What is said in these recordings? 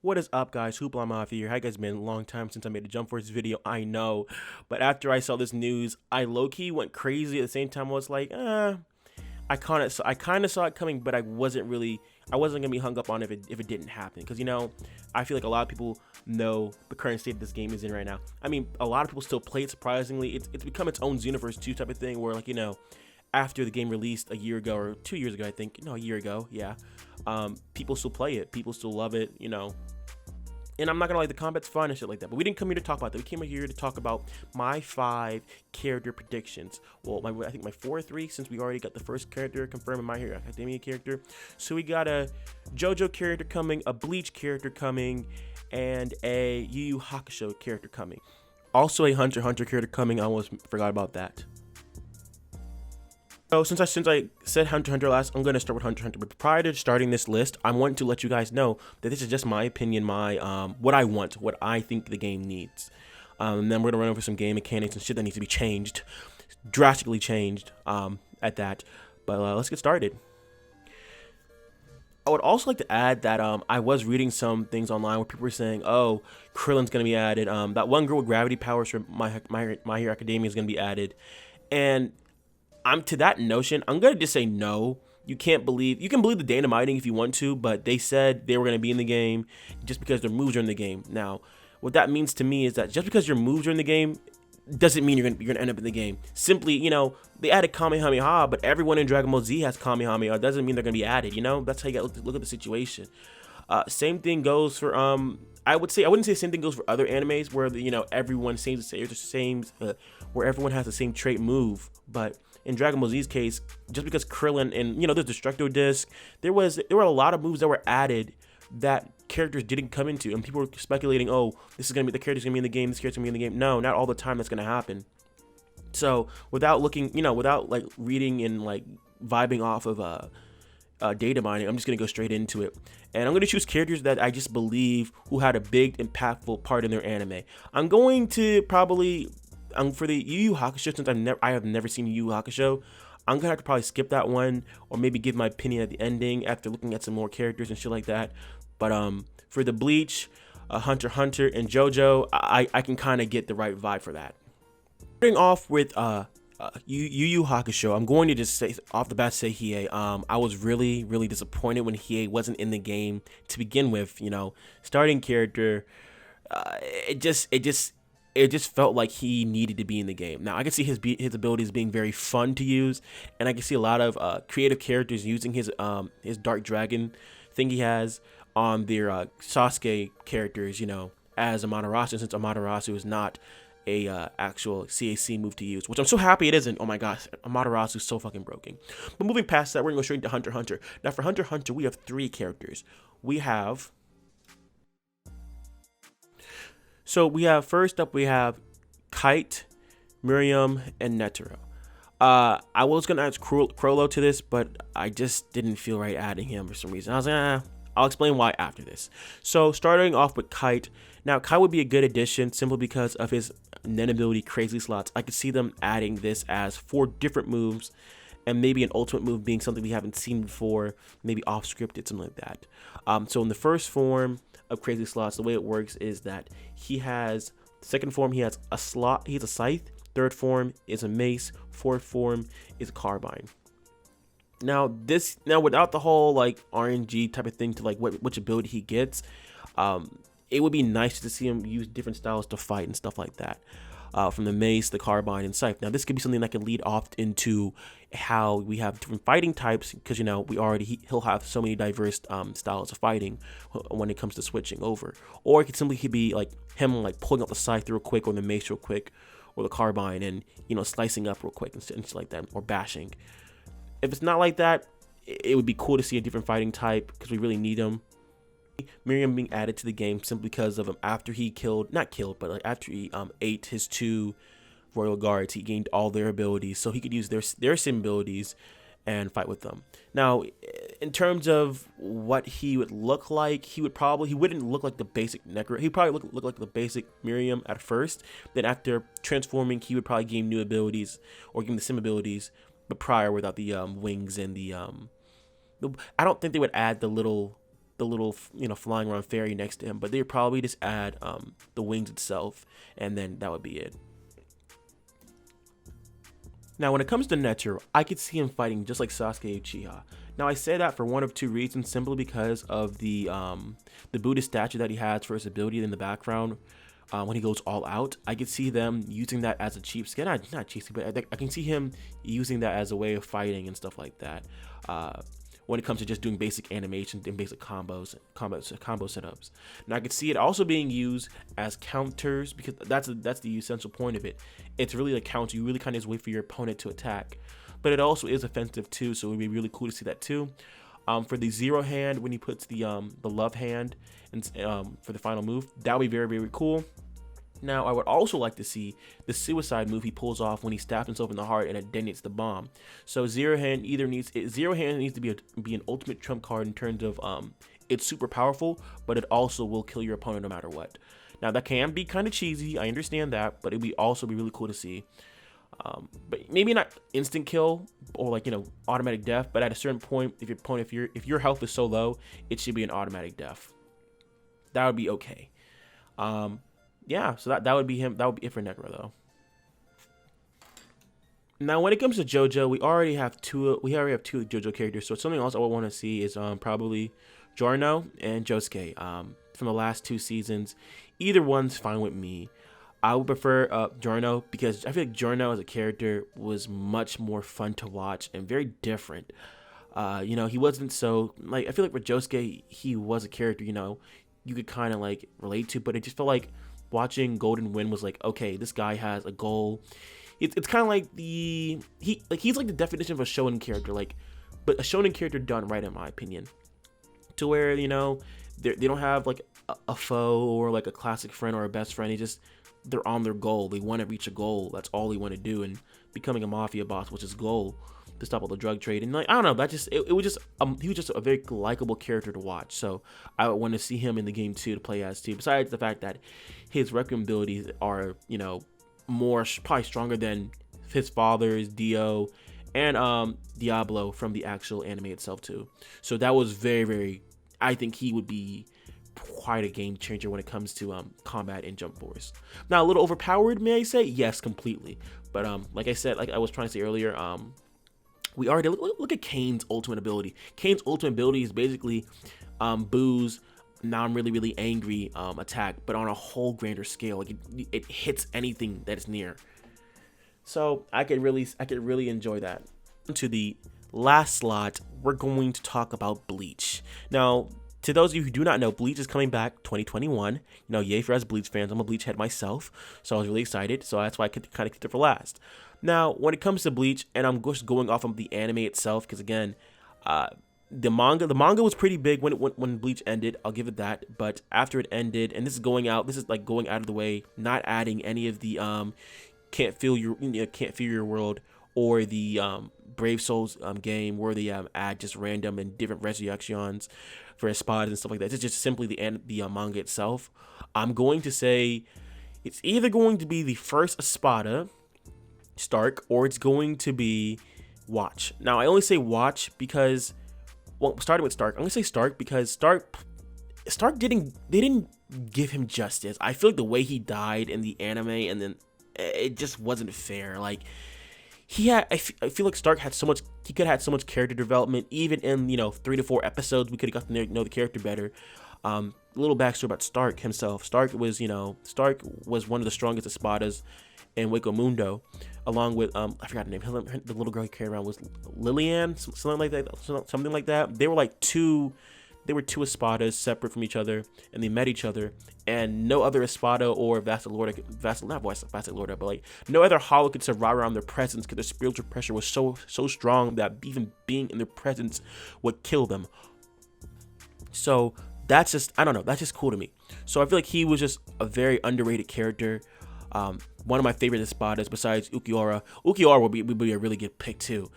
What is up, guys? Hoopla Mafia here. How you guys been? A long time since I made a Jump Force video, I know. But after I saw this news, I low-key went crazy. At the same time, I was like, I kind of saw it coming, but I wasn't gonna be hung up on if it didn't happen. Because I feel like a lot of people know the current state this game is in right now. I mean, a lot of people still play it. Surprisingly, it's become its own universe 2 type of thing, where after the game released a year ago or 2 years ago, I think, no, a year ago, yeah. People still play it. People still love it. And I'm not gonna lie, the combat's fun and shit like that. But we didn't come here to talk about that. We came here to talk about my 5 character predictions. Well, I think my 4 3, since we already got the first character confirmed in My Hero Academia character. So we got a JoJo character coming, a Bleach character coming, and a YuYu Hakusho character coming. Also a Xhunter character coming. I almost forgot about that. So since I said Xhunter last, I'm gonna start with Xhunter. But prior to starting this list, I want to let you guys know that this is just my opinion, my what I want, what I think the game needs. And then we're gonna run over some game mechanics and shit that needs to be changed, drastically changed. At that, but let's get started. I would also like to add that I was reading some things online where people were saying, "Oh, Krillin's gonna be added. That one girl with gravity powers from My Hero Academia is gonna be added," and I'm to that notion. I'm gonna just say no. You can believe the dynamiting if you want to, but they said they were gonna be in the game just because their moves are in the game. Now, what that means to me is that just because your moves are in the game doesn't mean you're gonna end up in the game. Simply, they added Kamehameha, but everyone in Dragon Ball Z has Kamehameha. It doesn't mean they're gonna be added. That's how you got to look at the situation. Same thing goes for I wouldn't say the same thing goes for other animes where everyone seems to say the same, where everyone has the same trait move, but in Dragon Ball Z's case, just because Krillin and there's Destructo Disc, there were a lot of moves that were added that characters didn't come into, and people were speculating, oh, the character's gonna be in the game, this character's gonna be in the game. No, not all the time that's gonna happen. So without looking, without like reading and like vibing off of data mining, I'm just gonna go straight into it, and I'm gonna choose characters that I just believe who had a big impactful part in their anime. I'm going to probably for the YuYu Hakusho, since I have never seen YuYu Hakusho, I'm gonna have to probably skip that one, or maybe give my opinion at the ending after looking at some more characters and shit like that. But for the Bleach, Xhunter, and JoJo, I can kind of get the right vibe for that. Starting off with YuYu Hakusho, I'm going to just say off the bat, say Hiei. I was really disappointed when Hiei wasn't in the game to begin with. Starting character, it just felt like he needed to be in the game. Now I can see his abilities being very fun to use, and I can see a lot of creative characters using his Dark Dragon thing he has on their Sasuke characters, as Amaterasu, since Amaterasu is not a actual CAC move to use, which I'm so happy it isn't. Oh my gosh, Amaterasu is so fucking broken. But moving past that, we're gonna go straight to Xhunter. Now for Xhunter, we have 3 characters. First up, we have Kite, Miriam, and Netero. I was gonna add Crollo to this, but I just didn't feel right adding him for some reason. I was like, I'll explain why after this. So starting off with Kite. Now Kite would be a good addition simply because of his Nen ability Crazy Slots. I could see them adding this as 4 different moves, and maybe an ultimate move being something we haven't seen before, maybe off scripted, something like that. So in the first form of Crazy Slots, the way it works is that second form, he has a scythe. Third form is a mace. Fourth form is a carbine. Now without the whole like RNG type of thing to like which ability he gets, it would be nice to see him use different styles to fight and stuff like that. From the mace, the carbine, and scythe. Now this could be something that could lead off into how we have different fighting types, because he'll have so many diverse styles of fighting when it comes to switching over. Or it could simply be like him like pulling out the scythe real quick, or the mace real quick, or the carbine, and slicing up real quick and shit like that, or bashing. If it's not like that, it would be cool to see a different fighting type, because we really need them. Miriam being added to the game simply because of him after he after he ate his 2 royal guards, he gained all their abilities, so he could use their same abilities and fight with them. Now in terms of what he would look like, he wouldn't look like the basic Necro. He'd probably look like the basic Miriam at first. Then after transforming, he would probably gain new abilities, or gain the same abilities, but prior without the wings and the I don't think they would add the the little flying around fairy next to him, but they'd probably just add the wings itself, and then that would be it. Now, when it comes to Netero, I could see him fighting just like Sasuke Uchiha. Now, I say that for one of two reasons, simply because of the Buddhist statue that he has for his ability in the background. When he goes all out, I could see them using that as a cheap skin. Not cheap skin, but I can see him using that as a way of fighting and stuff like that. When it comes to just doing basic animations and basic combo setups. Now I could see it also being used as counters, because that's the essential point of it. It's really a counter. You really kind of just wait for your opponent to attack, but it also is offensive too. So it would be really cool to see that too. For the zero hand, when he puts the love hand and for the final move, that would be very, very cool. Now, I would also like to see the suicide move he pulls off when he stabs himself in the heart and it detonates the bomb. So zero hand needs to be an ultimate trump card in terms of it's super powerful, but it also will kill your opponent no matter what. Now, that can be kind of cheesy, I understand that, but it'd also be really cool to see. But maybe not instant kill or like automatic death, but at a certain point, if your health is so low, it should be an automatic death. That would be okay. Yeah, so that would be him. That would be it for Necro though. Now, when it comes to JoJo, we already have two JoJo characters. So something else I would want to see is probably Giorno and Josuke from the last 2 seasons. Either one's fine with me. I would prefer Giorno, because I feel like Giorno as a character was much more fun to watch and very different. He wasn't so like, I feel like with Josuke, he was a character you could kind of like relate to, but it just felt like watching Golden Wind was like, okay, this guy has a goal. It's kind of like he's like the definition of a shonen character, but a shonen character done right, in my opinion, to where they don't have like a foe or like a classic friend or a best friend. They're on their goal. They want to reach a goal. That's all they want to do, and becoming a mafia boss was his goal, to stop all the drug trade. And I don't know, he was just a very likable character to watch. So I would want to see him in the game too, to play as too. Besides the fact that his Requiem abilities are probably stronger than his father's Dio and Diablo from the actual anime itself too. So that was very, very. I think he would be quite a game changer when it comes to combat in Jump Force. Now, a little overpowered, may I say? Yes, completely. But like I said, like I was trying to say earlier, we already look at Kane's ultimate ability. Kane's ultimate ability is basically Boo's now I'm really, really angry attack, but on a whole grander scale. Like it hits anything that is near. So I could really enjoy that. To the last slot, we're going to talk about Bleach. Now, to those of you who do not know, Bleach is coming back 2021. Yay for us Bleach fans. I'm a Bleach head myself, so I was really excited. So that's why I kind of kept it for last. Now, when it comes to Bleach, and I'm just going off of the anime itself, because again, the manga was pretty big when Bleach ended. I'll give it that. But after it ended, and this is like going out of the way, not adding any of the can't feel your world or the Brave Souls game where they add just random and different resurrections for espadas and stuff like that. It's just simply the manga itself. I'm going to say it's either going to be the first espada, Stark, or it's going to be Watch. Now, I only say Watch because, well, starting with Stark, I'm gonna say Stark because Stark didn't give him justice. I feel like the way he died in the anime, and then it just wasn't fair. Like I feel like Stark had so much. He could have had so much character development, even in 3 to 4 episodes. We could have gotten to know the character better. A little backstory about Stark himself. Stark was one of the strongest espadas in Hueco Mundo, along with I forgot her name. The little girl he carried around was Lillian, something like that. They were two espadas separate from each other, and they met each other, and no other espada or Vasilorda, but like no other hollow could survive around their presence, because their spiritual pressure was so strong that even being in their presence would kill them. So that's just, I don't know, that's just cool to me. So I feel like he was just a very underrated character. One of my favorite espadas besides Ukiura. Ukiura would be a really good pick too.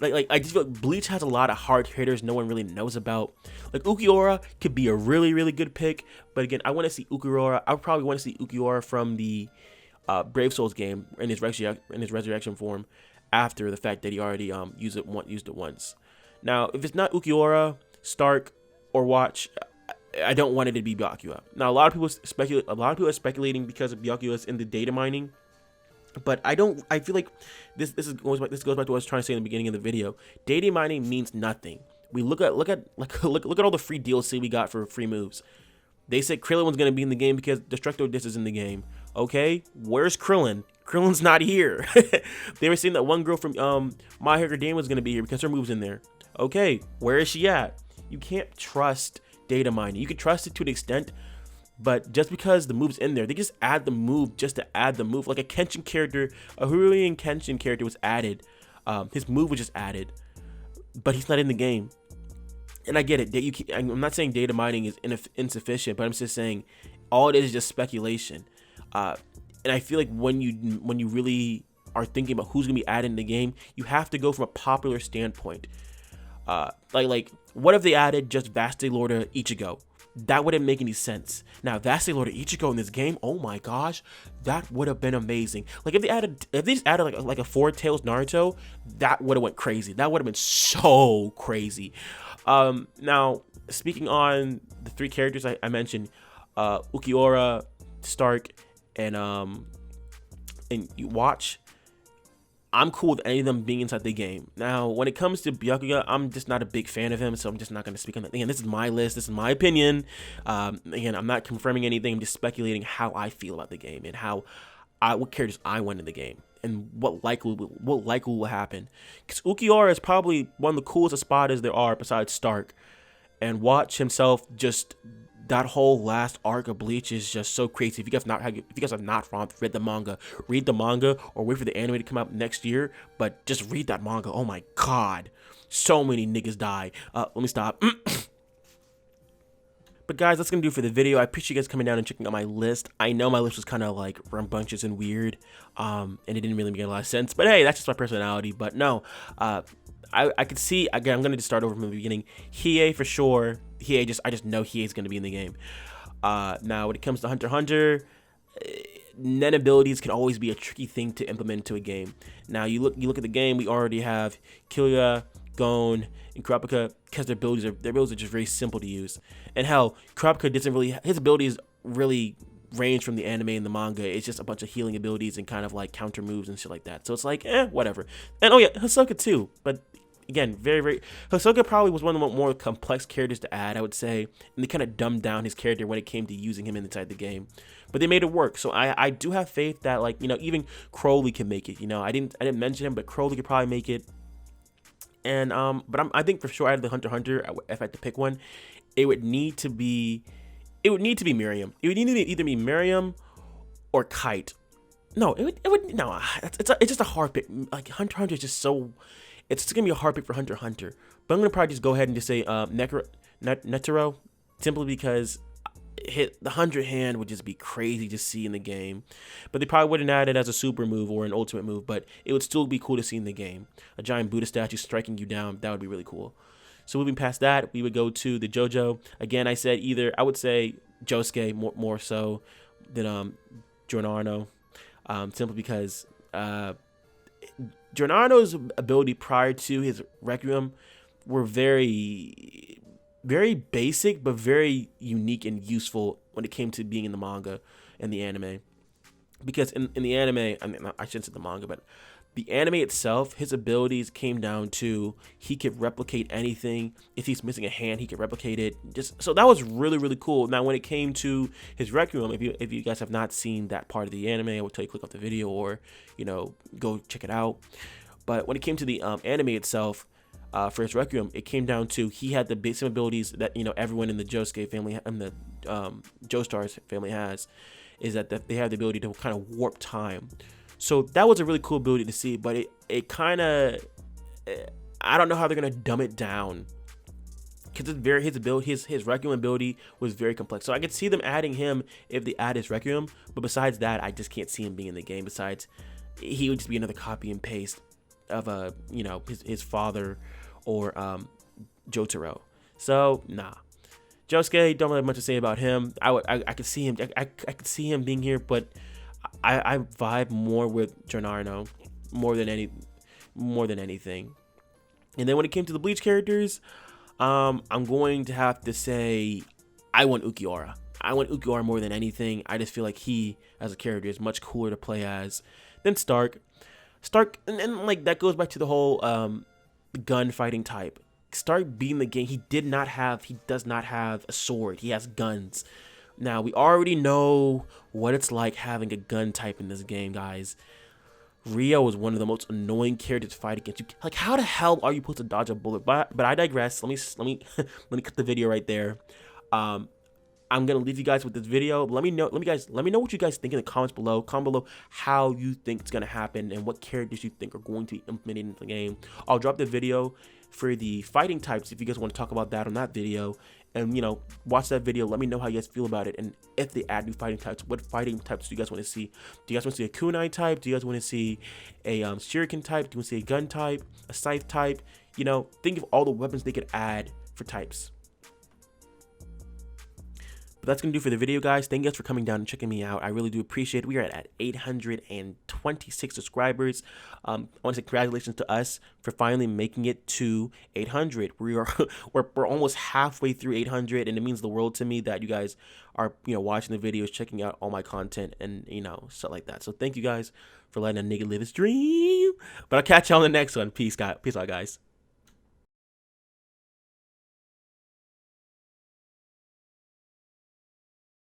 like I just feel like Bleach has a lot of hard hitters no one really knows about. Like Ukiura could be a really, really good pick, but again, I want to see Ukiura. I would probably want to see Ukiura from the Brave Souls game in his resurrection form, after the fact that he already used it once. Now, if it's not Ukiura, Stark, or watch, I don't want it to be Byakuya. Now a lot of people are speculating because of Byakuya's in the data mining. But I feel like this goes back to what I was trying to say in the beginning of the video. Data mining means nothing. We look at all the free DLC we got for free moves. They said Krillin was gonna be in the game because Destructo Disc is in the game. Okay, where's Krillin? Krillin's not here. They were saying that one girl from My Hero Academia was gonna be here because her move's in there. Okay, where is she at? You can't trust data mining. You can trust it to an extent, but just because the move's in there, they just add the move just to add the move. Like a Kenshin character, a Hyrulean Kenshin character was added. His move was just added, but he's not in the game. And I get it. I'm not saying data mining is insufficient, but I'm just saying all it is just speculation. And I feel like when you really are thinking about who's gonna be added in the game, you have to go from a popular standpoint. Like what if they added just Vaste Lord Ichigo? That wouldn't make any sense. Now Vaste Lord Ichigo in this game, oh my gosh, that would have been amazing. Like if they just added like a Four Tails Naruto, that would have went crazy. That would have been so crazy. Now speaking on the three characters I mentioned, Ukiura, Stark, and you watch. I'm cool with any of them being inside the game. Now, when it comes to Byakuya, I'm just not a big fan of him, so I'm just not going to speak on that. Again, this is my list. This is my opinion. Again, I'm not confirming anything. I'm just speculating how I feel about the game and what characters I want in the game and what likely will happen. Because Ukiura is probably one of the coolest Espadas there are besides Stark. And Watch himself just... That whole last arc of Bleach is just so crazy. If you guys have not read the manga or wait for the anime to come out next year. But just read that manga. Oh my god, so many niggas die. Let me stop. But guys, that's gonna do it for the video. I appreciate you guys coming down and checking out my list. I know my list was kind of like rambunctious and weird, and it didn't really make a lot of sense. But hey, that's just my personality. But no, I could see, again, I'm gonna just start over from the beginning. Hiei for sure. I just know Hiei's gonna be in the game. Now when it comes to Hunter x Hunter, Nen abilities can always be a tricky thing to implement into a game. Now you look at the game, we already have Killua, Gon, and Kurapika because their abilities are just very simple to use. And hell, Kurapika his abilities really range from the anime and the manga. It's just a bunch of healing abilities and kind of like counter moves and shit like that. So it's like, whatever. And oh yeah, Hisoka too. But again, Hisoka probably was one of the more complex characters to add, I would say, and they kind of dumbed down his character when it came to using him inside the game, but they made it work. So I do have faith that, like, even Crowley can make it. I didn't mention him, but Crowley could probably make it. And I think for sure out of the Hunter x Hunter, if I had to pick one, it would need to be Miriam. It would need to either be Miriam or Kite. No, it's just a hard pick. Like Hunter x Hunter is just so. It's just gonna be a hard pick for Hunter x Hunter, but I'm gonna probably just go ahead and just say Netero, simply because the 100 hand would just be crazy to see in the game. But they probably wouldn't add it as a super move or an ultimate move, but it would still be cool to see in the game. A giant Buddha statue striking you down, that would be really cool. So moving past that, we would go to the JoJo. Again, I would say Josuke more so than Giordano, simply because Giordano's ability prior to his Requiem were very, very basic, but very unique and useful when it came to being in the manga and the anime. Because in the anime, I shouldn't say the manga, but the anime itself, his abilities came down to he could replicate anything. If he's missing a hand, he could replicate it. So that was really, really cool. Now, when it came to his Requiem, if you guys have not seen that part of the anime, I would tell you click off the video or go check it out. But when it came to the anime itself, for his Requiem, it came down to he had the basic abilities that everyone in the Josuke family and the Joestar's family has, is that they have the ability to kind of warp time. So that was a really cool ability to see, but it kind of, I don't know how they're gonna dumb it down, because his Requiem ability was very complex. So I could see them adding him if they add his Requiem, but besides that, I just can't see him being in the game. Besides, he would just be another copy and paste of his father or Jotaro. So nah, Josuke, don't really have much to say about him. I could see him. I could see him being here, but I vibe more with Giordano more than anything. And then when it came to the Bleach characters, I'm going to have to say I want Ukiura. I want Ukiura more than anything. I just feel like he, as a character, is much cooler to play as than Stark. And like that goes back to the whole gunfighting type. Stark being the game, he does not have a sword. He has guns. Now, we already know what it's like having a gun type in this game, guys. Rio is one of the most annoying characters to fight against. Like, how the hell are you supposed to dodge a bullet? But I digress. Let me let me cut the video right there. I'm gonna leave you guys with this video. Let me know what you guys think in the comments below. Comment below how you think it's gonna happen and what characters you think are going to be implemented in the game. I'll drop the video for the fighting types if you guys want to talk about that on that video. And watch that video. Let me know how you guys feel about it, and if they add new fighting types, what fighting types do you guys want to see? Do you guys want to see a kunai type? Do you guys want to see a shuriken type? Do you want to see a gun type, a scythe type? Think of all the weapons they could add for types. But that's going to do for the video, guys. Thank you guys for coming down and checking me out. I really do appreciate it. We are at 826 subscribers. I want to say congratulations to us for finally making it to 800. We're almost halfway through 800, and it means the world to me that you guys are watching the videos, checking out all my content, and stuff like that. So thank you guys for letting a nigga live his dream. But I'll catch you on the next one. Peace out, guys.